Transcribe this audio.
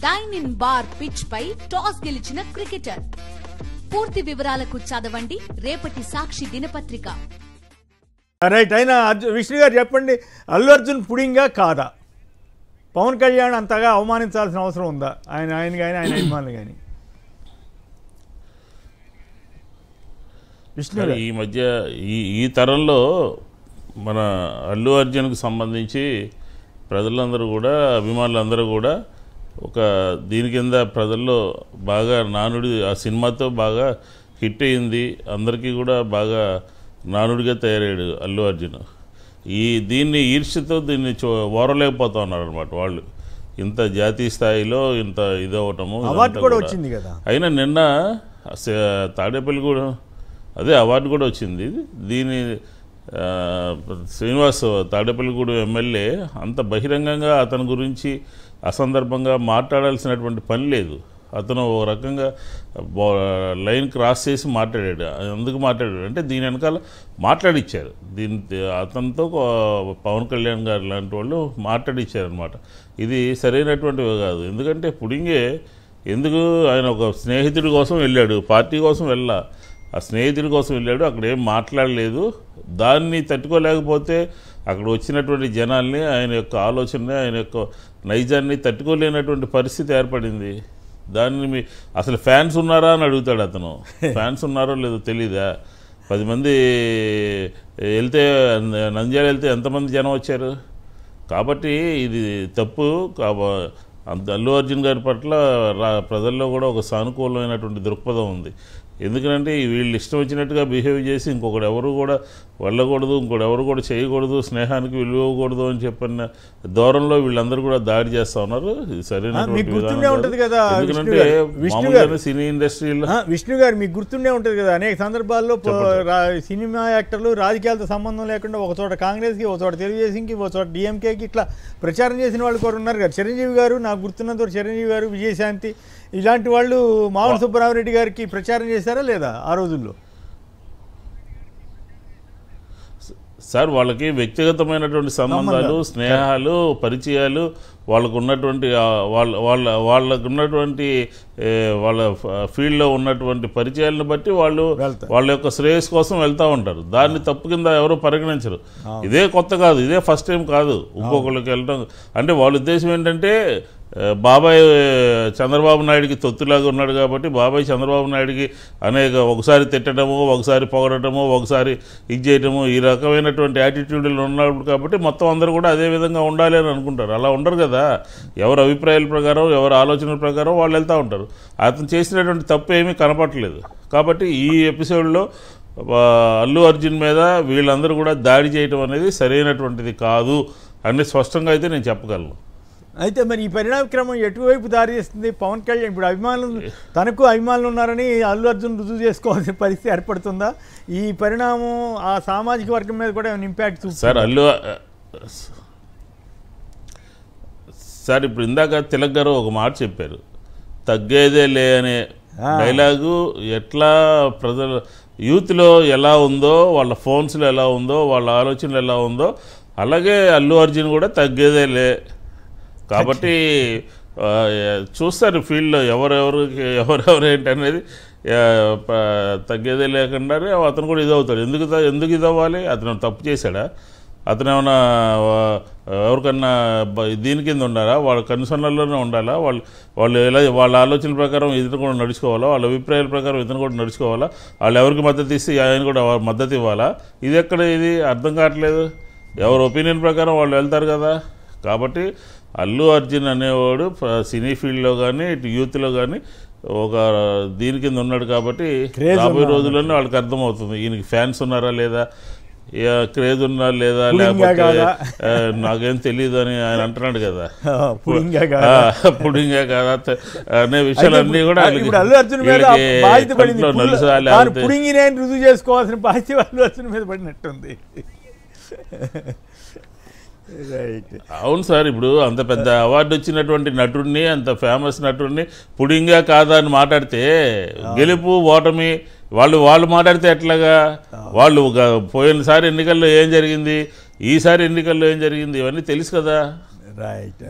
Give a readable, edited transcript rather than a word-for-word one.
Dyne ఇన్ బార్ pitch పై టాస్ గెలిచిన క్రికెటర్. పూర్తి వివరాలకు చదవండి రేపటి సాక్షి దినపత్రిక. రైట్. అయినా విష్ణు గారు చెప్పండి, అల్లు అర్జున్ పుడింగా కాదా? పవన్ కళ్యాణ్ అంతగా అవమానించాల్సిన అవసరం ఉందా? ఆయన కానీ ఆయన అభిమానులు కానీ? విష్ణు గారు, ఈ మధ్య ఈ తరంలో మన అల్లు అర్జున్కి సంబంధించి ప్రజలందరూ కూడా, అభిమానులందరూ కూడా ఒక దీని కింద ప్రజల్లో బాగా నానుడి, ఆ సినిమాతో బాగా హిట్ అయింది, అందరికీ కూడా బాగా నానుడిగా తయారయ్యాడు అల్లు అర్జున్. దీన్ని ఈర్ష్యతో దీన్ని ఓరలేకపోతా ఉన్నారు అనమాట వాళ్ళు. ఇంత జాతీయ స్థాయిలో ఇంత ఇదవటము కూడా వచ్చింది కదా. అయినా నిన్న తాడేపల్లిగూడెం అదే అవార్డు కూడా వచ్చింది. దీని శ్రీనివాస్ తాడేపల్లిగూడెం ఎమ్మెల్యే అంత బహిరంగంగా అతని గురించి అసందర్భంగా మాట్లాడాల్సినటువంటి పని లేదు. అతను ఒక రకంగా లైన్ క్రాస్ చేసి మాట్లాడాడు. ఎందుకు మాట్లాడాడు అంటే దీని వెనకాల మాట్లాడిచ్చారు. అతనితో పవన్ కళ్యాణ్ గారు లాంటి వాళ్ళు మాట్లాడిచ్చారనమాట. ఇది సరైనటువంటివి కాదు. ఎందుకంటే పుడింగే ఎందుకు, ఆయన ఒక స్నేహితుడి కోసం వెళ్ళాడు, పార్టీ కోసం వెళ్ళా, ఆ స్నేహితుడి కోసం వెళ్ళాడు. అక్కడ ఏం మాట్లాడలేదు. దాన్ని తట్టుకోలేకపోతే అక్కడ వచ్చినటువంటి జనాల్ని, ఆయన యొక్క ఆలోచనని, ఆయన యొక్క నైజాన్ని తట్టుకోలేనటువంటి పరిస్థితి ఏర్పడింది. దాన్ని అసలు ఫ్యాన్స్ ఉన్నారా అని అడుగుతాడు అతను. ఫ్యాన్స్ ఉన్నారో లేదో తెలీదా? 10 మంది వెళ్తే, నంద్యాల వెళ్తే ఎంతమంది జనం వచ్చారు? కాబట్టి ఇది తప్పు. అల్లు అర్జున్ గారి పట్ల ప్రజల్లో కూడా ఒక సానుకూలమైనటువంటి దృక్పథం ఉంది. ఎందుకంటే వీళ్ళు ఇష్టం వచ్చినట్టుగా బిహేవ్ చేసి ఇంకొకటి ఎవరు కూడా వెళ్ళకూడదు, ఇంకోటి ఎవరు కూడా చేయకూడదు, స్నేహానికి విలువ ఇవ్వకూడదు అని చెప్పిన దూరంలో వీళ్ళందరూ కూడా దాడి చేస్తూ ఉన్నారు. ఇది సరైనటువంటి ఎందుకంటే సినీ ఇండస్ట్రీలో విష్ణు గారు మీకు గుర్తుండే ఉంటుంది కదా, అనేక సందర్భాల్లో సినిమా యాక్టర్లు రాజకీయాలతో సంబంధం లేకుండా ఒక చోట కాంగ్రెస్కి, ఒక చోట తెలుగుదేశంకి, ఒక చోట డిఎంకేకి ఇట్లా ప్రచారం చేసిన వాళ్ళు కూడా ఉన్నారు కదా. చిరంజీవి గారు, నాకు గుర్తున్నంత చిరంజీవి గారు, విజయశాంతి ఇలాంటి వాళ్ళు మావన్ సుబ్బరామరెడ్డి గారికి ప్రచారం చేశారా లేదా ఆ రోజుల్లో? సార్, వాళ్ళకి వ్యక్తిగతమైనటువంటి సంబంధాలు, స్నేహాలు, పరిచయాలు, వాళ్ళకు ఉన్నటువంటి వాళ్ళకున్నటువంటి వాళ్ళ ఫీల్డ్లో ఉన్నటువంటి పరిచయాలను బట్టి వాళ్ళు వాళ్ళ యొక్క శ్రేయస్ కోసం వెళ్తూ ఉంటారు. దాన్ని తప్పు కింద ఎవరు పరిగణించరు. ఇదే కొత్త కాదు, ఇదే ఫస్ట్ టైం కాదు. ఇంకొకళ్ళకి వెళ్ళడం అంటే వాళ్ళ ఉద్దేశం ఏంటంటే, బాబాయ్ చంద్రబాబు నాయుడికి తొత్తులాగా ఉన్నాడు కాబట్టి బాబాయ్ చంద్రబాబు నాయుడికి ఒకసారి తిట్టడము, ఒకసారి పొగడటము, ఒకసారి ఇది చేయటము, ఈ రకమైనటువంటి యాటిట్యూడ్లు ఉన్నాడు కాబట్టి మొత్తం అందరూ కూడా అదే విధంగా ఉండాలి అని అనుకుంటారు. అలా ఉండరు కదా. ఎవరి అభిప్రాయాల ప్రకారం, ఎవరి ఆలోచనల ప్రకారం వాళ్ళు వెళ్తూ ఉంటారు. అతను చేసినటువంటి తప్పు ఏమీ కనపడట్లేదు. కాబట్టి ఈ ఎపిసోడ్లో అల్లు అర్జున్ మీద వీళ్ళందరూ కూడా దాడి చేయటం అనేది సరైనటువంటిది కాదు అని స్పష్టంగా అయితే నేను చెప్పగలను. అయితే మరి ఈ పరిణామక్రమం ఎటువైపు దారి చేస్తుంది? పవన్ కళ్యాణ్ ఇప్పుడు తనకు అభిమానులు ఉన్నారని అల్లు అర్జున్ రుజువు చేసుకోవాల్సిన పరిస్థితి ఏర్పడుతుందా? ఈ పరిణామం ఆ సామాజిక వర్గం మీద కూడా ఏమైనా ఇంపాక్ట్ చూస్తుంది? సార్ ఇప్పుడు ఇందాక తిలక్ గారు ఒక మాట చెప్పారు, తగ్గేదే లే అనే డైలాగు. ఎట్లా ప్రజలు యూత్లో ఎలా ఉందో, వాళ్ళ ఫోన్స్లో ఎలా ఉందో, వాళ్ళ ఆలోచనలు ఎలా ఉందో, అలాగే అల్లు అర్జున్ కూడా తగ్గేదే లే. కాబట్టి చూస్తారు ఫీల్డ్లో ఎవరెవరు ఏంటనేది. తగ్గేదే లేకుండానే అతను కూడా ఇదవుతాడు. ఎందుకు ఇదవ్వాలి? అతను తప్పు చేశాడా? అతను ఏమైనా ఎవరికన్నా దీని కింద ఉండాలా? వాళ్ళ కన్సర్న్లోనే ఉండాలా? వాళ్ళు ఎలా వాళ్ళ ఆలోచన ప్రకారం ఇతను కూడా నడుచుకోవాలా? వాళ్ళ అభిప్రాయాల ప్రకారం ఇతను కూడా నడుచుకోవాలా? వాళ్ళు ఎవరికి మద్దతు ఇస్తే ఆయన కూడా మద్దతు ఇవ్వాలా? ఇది ఎక్కడ? ఇది అర్థం కావట్లేదు. ఎవరి ఒపీనియన్ ప్రకారం వాళ్ళు వెళ్తారు కదా. కాబట్టి అల్లు అర్జున్ అనేవాడు సినీ ఫీల్డ్లో కానీ, ఇటు యూత్లో కానీ ఒక దీని కింద ఉన్నాడు. కాబట్టి రాబోయే రోజుల్లోనే వాళ్ళకి అర్థమవుతుంది ఈయనకి ఫ్యాన్స్ ఉన్నారా లేదా, క్రేజ్ ఉన్నా లేదా, లేకపోతే నాకేం తెలియదు అని ఆయన అంటున్నాడు కదా. పుడింగా కాదా అనే విషయాలన్నీ కూడా రుజువు చేసుకోవాల్సిన బాధ్యత అల్లు అర్జున్ మీద పడినట్టుంది. అవును సార్, ఇప్పుడు అంత పెద్ద అవార్డు వచ్చినటువంటి నటుడిని, అంత ఫేమస్ నటుడిని పుడింగా కాదా అని మాట్లాడితే గెలుపు ఓటమి వాళ్ళు మాట్లాడితే ఎట్లాగా? వాళ్ళు పోయినసారి ఎన్నికల్లో ఏం జరిగింది, ఈసారి ఎన్నికల్లో ఏం జరిగింది, ఇవన్నీ తెలుసు కదా. రైట్.